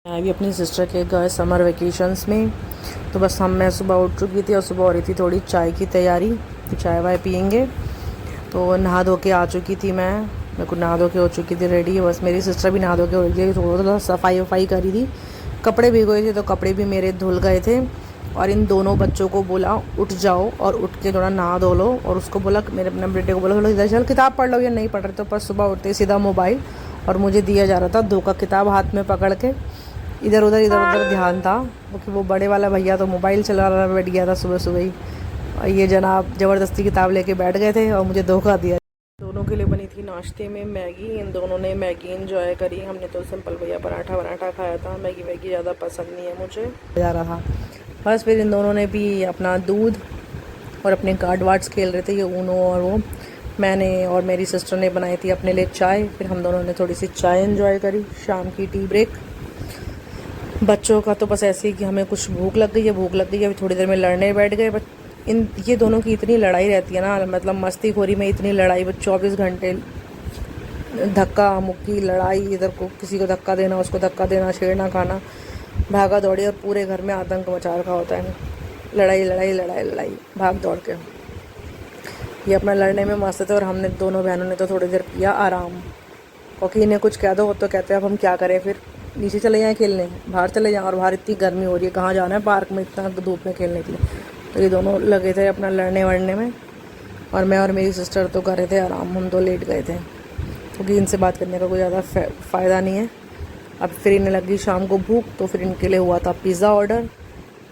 मैं भी अपनी सिस्टर के गए समर वेकेशंस में। तो बस मैं सुबह उठ चुकी थी और सुबह हो रही थी थोड़ी चाय की तैयारी। तो चाय वाय पियेंगे। तो नहा धो के आ चुकी थी मैं को नहा धो के हो चुकी थी रेडी। बस मेरी सिस्टर भी नहा धो के हो रही थी, थोड़ा सफाई वफाई करी थी। कपड़े भिगोए थे तो कपड़े भी मेरे धुल गए थे। और इन दोनों बच्चों को बोला उठ जाओ और उठ के थोड़ा नहा धो लो। और उसको बोला, मेरे अपने बेटे को बोला थोड़ा इधर चल किताब पढ़ लो, या नहीं पढ़ रहे तो। पर सुबह उठते सीधा मोबाइल और मुझे दिया जा रहा था धोखा, किताब हाथ में पकड़ के इधर उधर ध्यान था, क्योंकि वो बड़े वाला भैया तो मोबाइल चला रहा बैठ गया था सुबह सुबह ही। और ये जनाब ज़बरदस्ती किताब लेके बैठ गए थे और मुझे धोखा दिया। दोनों के लिए बनी थी नाश्ते में मैगी। इन दोनों ने मैगी इंजॉय करी। हमने तो सिंपल भैया पराठा वराठा खाया था। मैगी वैगी ज़्यादा पसंद नहीं है मुझे। जा रहा था बस। फिर इन दोनों ने भी अपना दूध और अपने कार्ड वार्ड्स खेल रहे थे, ये ऊनो और वो। मैंने और मेरी सिस्टर ने बनाई थी अपने लिए चाय। फिर हम दोनों ने थोड़ी सी चाय इंजॉय करी, शाम की टी ब्रेक। बच्चों का तो बस ऐसे ही कि हमें कुछ भूख लग गई है, अभी थोड़ी देर में लड़ने बैठ गए। बट ये दोनों की इतनी लड़ाई रहती है ना, मतलब मस्तीखोरी में इतनी लड़ाई, बस 24 घंटे धक्का मुक्की लड़ाई। इधर को किसी को धक्का देना, उसको धक्का देना, छेड़ना खाना, भागा दौड़ी, और पूरे घर में आतंक मचा रखा होता है। लड़ाई लड़ाई लड़ाई लड़ाई भाग दौड़ के। ये अपना लड़ने में मस्त थे और हमने दोनों बहनों ने तो थोड़ी देर किया आराम, क्योंकि इन्हें कुछ कह दो तो कहते हैं अब हम क्या करें, फिर नीचे चले जाएँ खेलने, बाहर चले जाएँ। और बाहर इतनी गर्मी हो रही है, कहाँ जाना है पार्क में इतना धूप में खेलने के लिए। तो ये दोनों लगे थे अपना लड़ने वड़ने में, और मैं और मेरी सिस्टर तो कर रहे थे आराम। हम तो लेट गए थे, क्योंकि इनसे बात करने का कोई ज़्यादा फ़ायदा नहीं है। अब फिर इन्हें लगी शाम को भूख, तो फिर इनके लिए हुआ था पिज़्ज़ा ऑर्डर।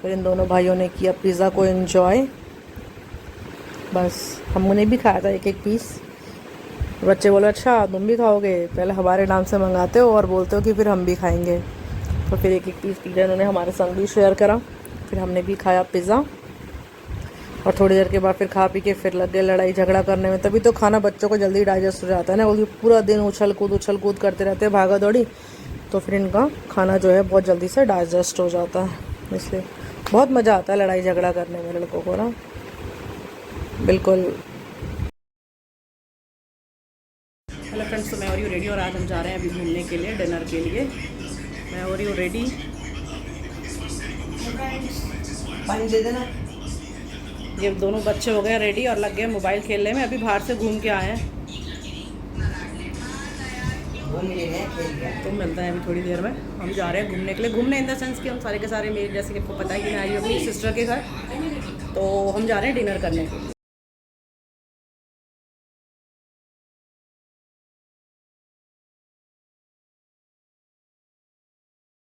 फिर इन दोनों भाइयों ने किया पिज़्ज़ा को एंजॉय। बस हमने भी खाया था एक एक पीस। बच्चे बोले अच्छा तुम भी खाओगे, पहले हमारे नाम से मंगाते हो और बोलते हो कि फिर हम भी खाएंगे। तो फिर एक एक पीस पिज़्ज़ा इन्होंने हमारे संग भी शेयर करा। फिर हमने भी खाया पिज़्ज़ा, और थोड़ी देर के बाद फिर खा पी के फिर लग गए लड़ाई झगड़ा करने में। तभी तो खाना बच्चों को जल्दी डाइजेस्ट हो जाता है ना, क्योंकि पूरा दिन उछल कूद करते रहते हैं, भागा दौड़ी। तो फिर इनका खाना जो है बहुत जल्दी से डाइजेस्ट हो जाता है। इसलिए बहुत मज़ा आता है लड़ाई झगड़ा करने में लड़कों को ना, बिल्कुल। हेलो फ्रेंड्स, तो मैं हो रही हूँ रेडी और आज हम जा रहे हैं अभी घूमने के लिए, डिनर के लिए। मैं हो रही हूँ रेडी। पानी दे देना। ये दोनों बच्चे हो गए रेडी और लग गए मोबाइल खेलने में। अभी बाहर से घूम के आए हैं, तो मिलता है अभी थोड़ी देर में। हम जा रहे हैं घूमने के लिए, घूमने इन द सेंस कि हम सारे के सारे, मेरे जैसे कि आपको पता है कि मैं आई हूँ अपनी सिस्टर के घर, तो हम जा रहे हैं डिनर करने के लिए।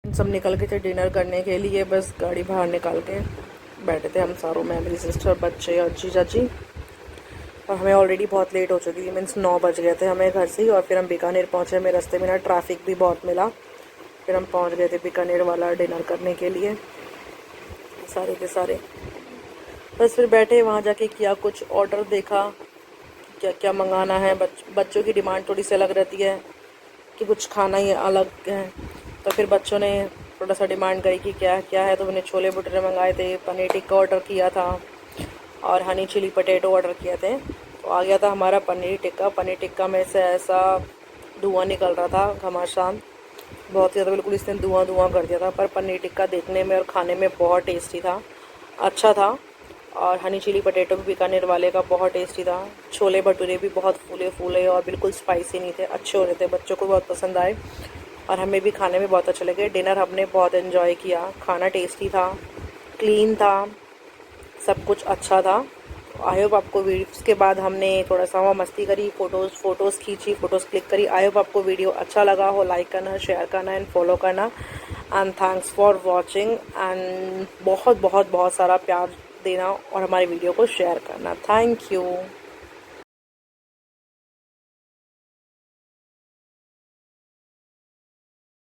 सब निकल गए थे डिनर करने के लिए, बस गाड़ी बाहर निकाल के बैठे थे हम सारों, मैं, मेरी सिस्टर, बच्चे और जीजा जी। और हमें ऑलरेडी बहुत लेट हो चुकी थी, मीन्स 9 बज गए थे हमें घर से ही। और फिर हम बीकानेर पहुँचे। हमें रास्ते में ना ट्रैफिक भी बहुत मिला। फिर हम पहुँच गए थे बीकानेर वाला डिनर करने के लिए सारे के सारे। बस फिर बैठे वहाँ जाके किया कुछ ऑर्डर, देखा क्या क्या मंगाना है। बच्चों की डिमांड थोड़ी सी अलग रहती है कि कुछ खाना ही अलग है। तो फिर बच्चों ने थोड़ा सा डिमांड करी कि क्या क्या है। तो मैंने छोले भटूरे मंगाए थे, पनीर टिक्का ऑर्डर किया था और हनी चिली पटेटो ऑर्डर किए थे। तो आ गया था हमारा पनीर टिक्का। पनीर टिक्का में से ऐसा धुआं निकल रहा था घमासान, बहुत ज़्यादा, बिल्कुल इसने धुआं धुआं कर दिया था। पर पनीर टिक्का देखने में और खाने में बहुत टेस्टी था, अच्छा था। और हनी चिली पटेटो भी बीकानेर वाले का बहुत टेस्टी था। छोले भटूरे भी बहुत फूले फूले और बिल्कुल स्पाइसी नहीं थे, अच्छे हो रहे थे, बच्चों को बहुत पसंद आए और हमें भी खाने में बहुत अच्छे लगे। डिनर हमने बहुत एंजॉय किया, खाना टेस्टी था, क्लीन था, सब कुछ अच्छा था। आई होप आपको वीडियोस के बाद हमने थोड़ा सा वहाँ मस्ती करी, फ़ोटोज़ खींची, फ़ोटोज़ क्लिक करी। आई होप आपको वीडियो अच्छा लगा हो। लाइक करना, शेयर करना एंड फॉलो करना। And thanks for watching and बहुत बहुत बहुत सारा प्यार देना और हमारी वीडियो को शेयर करना। Thank you.